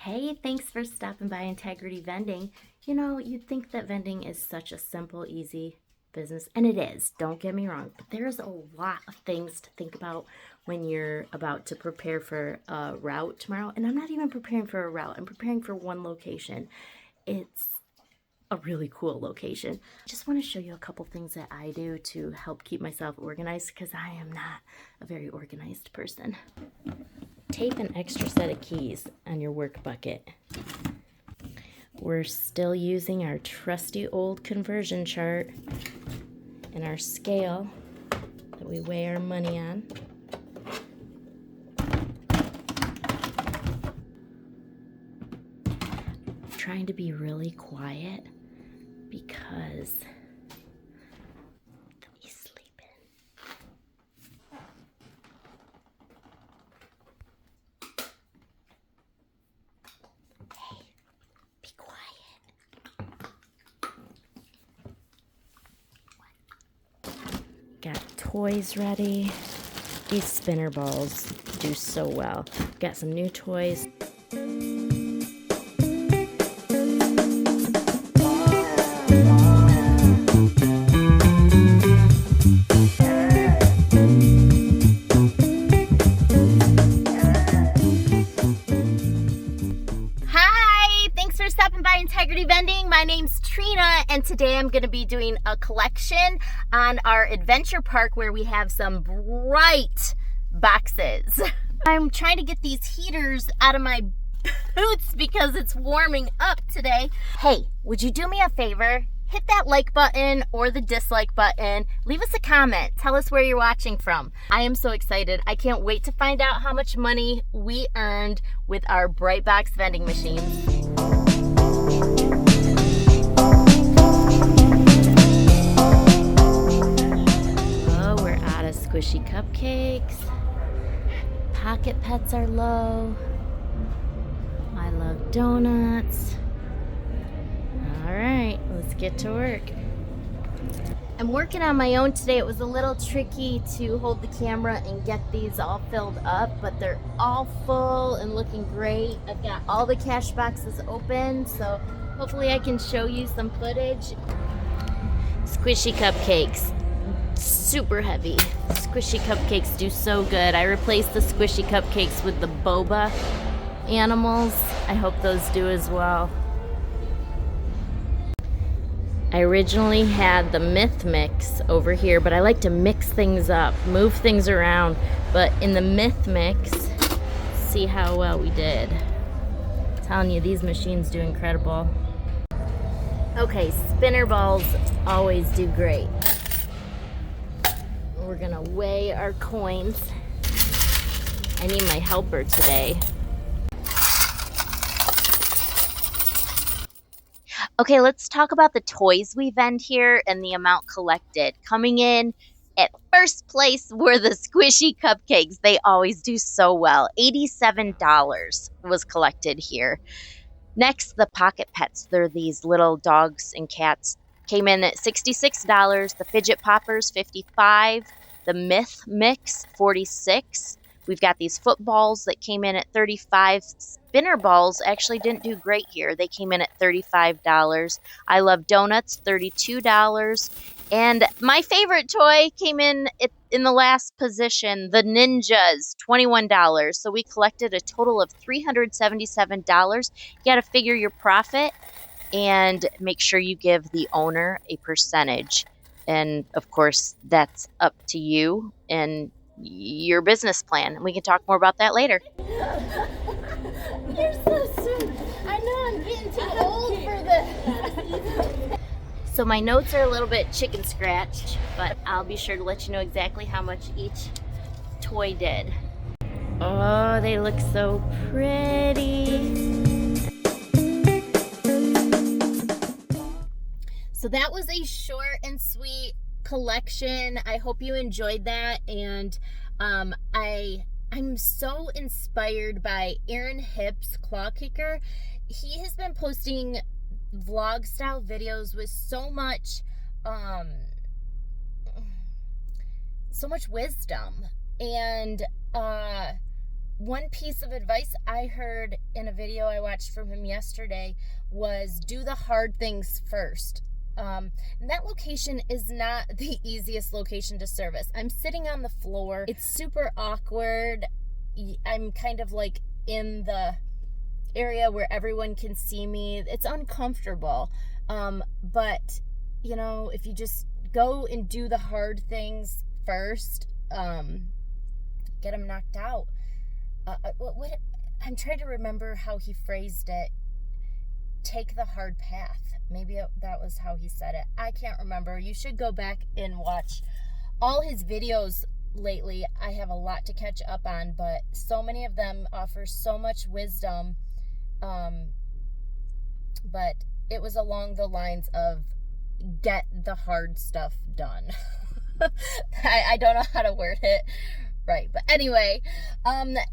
Hey, thanks for stopping by Integrity Vending. You know, you'd think that vending is such a simple, easy business, and it is, don't get me wrong, but there's a lot of things to think about when you're about to prepare for a route tomorrow. And I'm not even preparing for a route, I'm preparing for one location. It's a really cool location. I just want to show you a couple things that I do to help keep myself organized because I am not a very organized person. Tape an extra set of keys on your work bucket. We're still using our trusty old conversion chart and our scale that we weigh our money on. I'm trying to be really quiet because he's sleeping. Hey, be quiet. Got toys ready. These spinner balls do so well. Got some new toys. Integrity Vending. My name's Trina, and today I'm going to be doing a collection on our adventure park where we have some bright boxes. I'm trying to get these heaters out of my boots because it's warming up today. Hey, would you do me a favor? Hit that like button or the dislike button. Leave us a comment. Tell us where you're watching from. I am so excited. I can't wait to find out how much money we earned with our Bright Box vending machines. Oh, we're out of squishy cupcakes. Pocket pets are low. I love donuts. All right, let's get to work. I'm working on my own today. It was a little tricky to hold the camera and get these all filled up, but they're all full and looking great. I've got all the cash boxes open, so hopefully I can show you some footage. Squishy cupcakes, super heavy. Squishy cupcakes do so good. I replaced the squishy cupcakes with the boba animals. I hope those do as well. I originally had the myth mix over here, but I like to mix things up, move things around. But in the myth mix, see how well we did. I'm telling you, these machines do incredible. Okay, spinner balls always do great. We're gonna weigh our coins. I need my helper today. Okay, let's talk about the toys we vend here and the amount collected. Coming in at first place were the squishy cupcakes. They always do so well. $87 was collected here. Next, the pocket pets. They're these little dogs and cats. Came in at $66. The fidget poppers, $55. The myth mix, $46. We've got these footballs that came in at $35. Spinner balls actually didn't do great here. They came in at $35. I love donuts, $32. And my favorite toy came in the last position, the Ninjas, $21. So we collected a total of $377. You got to figure your profit and make sure you give the owner a percentage. And of course, that's up to you and your business plan. We can talk more about that later. You're so sweet. I know I'm getting too old for this. So my notes are a little bit chicken scratched, but I'll be sure to let you know exactly how much each toy did. Oh, they look so pretty. So that was a short and sweet collection. I hope you enjoyed that, and I'm so inspired by Aaron Hipp's Claw Kicker. He has been posting vlog style videos with so much wisdom, and one piece of advice I heard in a video I watched from him yesterday was do the hard things first. And that location is not the easiest location to service. I'm sitting on the floor. It's super awkward. I'm kind of like in the area where everyone can see me. It's uncomfortable. But, you know, if you just go and do the hard things first, get them knocked out. What I'm trying to remember how he phrased it. Take the hard path. Maybe that was how he said it. I can't remember. You should go back and watch all his videos lately. I have a lot to catch up on, but so many of them offer so much wisdom. But it was along the lines of get the hard stuff done. I don't know how to word it right, but anyway,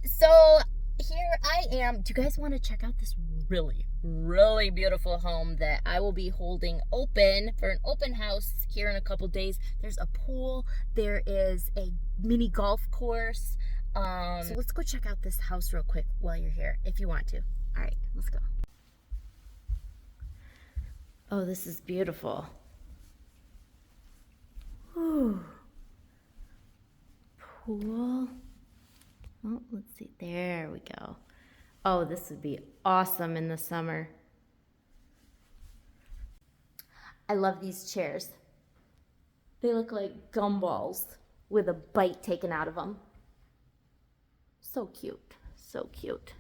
so here I am. Do you guys want to check out this really beautiful home that I will be holding open for an open house here in a couple days? There's a pool, there is a mini golf course. So let's go check out this house real quick while you're here, if you want to. All right, let's go. Oh, this is beautiful. Ooh. Pool. Oh, let's see. There we go. Oh, this would be awesome in the summer. I love these chairs. They look like gumballs with a bite taken out of them. So cute. So cute.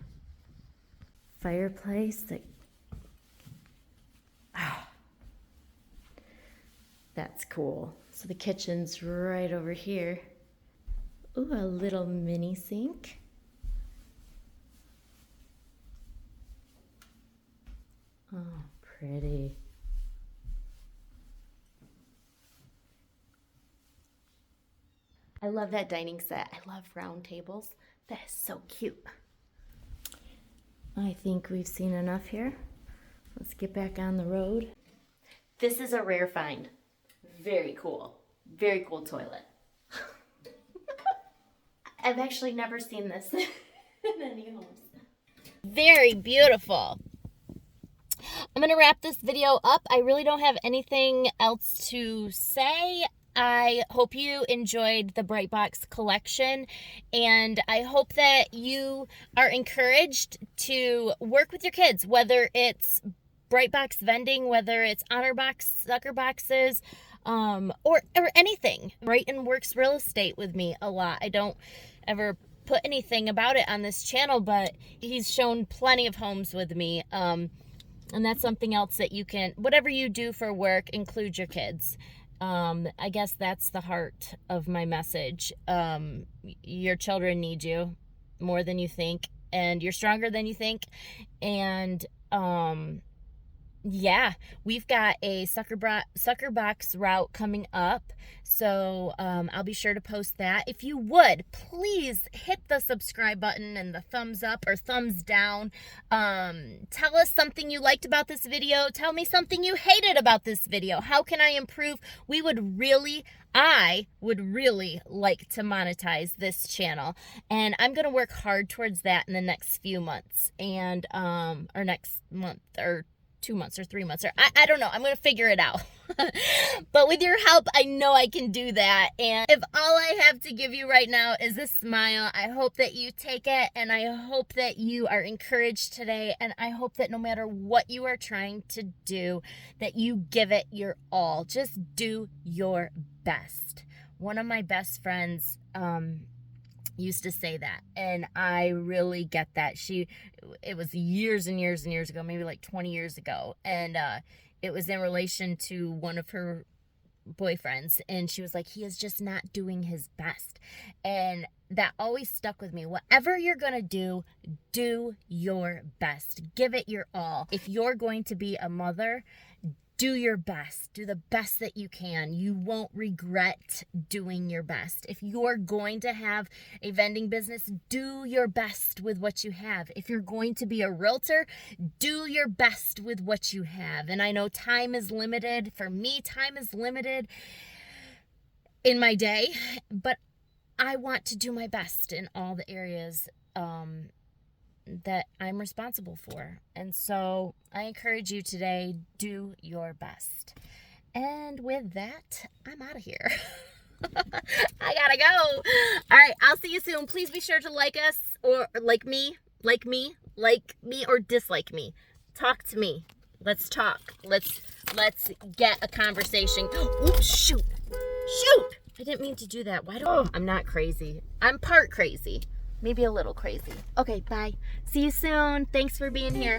Fireplace. That's cool. So the kitchen's right over here. Ooh, a little mini sink. Oh, pretty. I love that dining set. I love round tables. That is so cute. I think we've seen enough here. Let's get back on the road. This is a rare find. Very cool. Very cool toilet. I've actually never seen this in any homes. Very beautiful. I'm going to wrap this video up. I really don't have anything else to say. I hope you enjoyed the Brightbox collection, and I hope that you are encouraged to work with your kids, whether it's Brightbox vending, whether it's honor box, sucker boxes, or anything. Brighton works real estate with me a lot. I don't ever put anything about it on this channel, but he's shown plenty of homes with me. And that's something else that you can, whatever you do for work, include your kids. I guess that's the heart of my message. Your children need you more than you think, and you're stronger than you think. And, yeah, we've got a sucker box route coming up, so I'll be sure to post that. If you would, please hit the subscribe button and the thumbs up or thumbs down. Tell us something you liked about this video. Tell me something you hated about this video. How can I improve? I would really like to monetize this channel, and I'm going to work hard towards that in the next few months, and or next month, or 2 months or 3 months, or I don't know. I'm going to figure it out. But with your help, I know I can do that. And if all I have to give you right now is a smile, I hope that you take it, and I hope that you are encouraged today, and I hope that no matter what you are trying to do, that you give it your all. Just do your best. One of my best friends used to say that, and I really get that. It was years and years and years ago, maybe like 20 years ago, and it was in relation to one of her boyfriends, and she was like, he is just not doing his best. And that always stuck with me. Whatever you're gonna do your best. Give it your all. If you're going to be a mother, do your best. Do the best that you can. You won't regret doing your best. If you're going to have a vending business, do your best with what you have. If you're going to be a realtor, do your best with what you have. And I know time is limited. For me, time is limited in my day, but I want to do my best in all the areas that I'm responsible for. And so I encourage you today, do your best. And with that, I'm out of here. I gotta go. All right, I'll see you soon. Please be sure to like us, or like me, or dislike me. Talk to me. Let's talk. Let's get a conversation. Oops, shoot. I didn't mean to do that. I'm not crazy. I'm part crazy. Maybe a little crazy. Okay, bye. See you soon. Thanks for being here.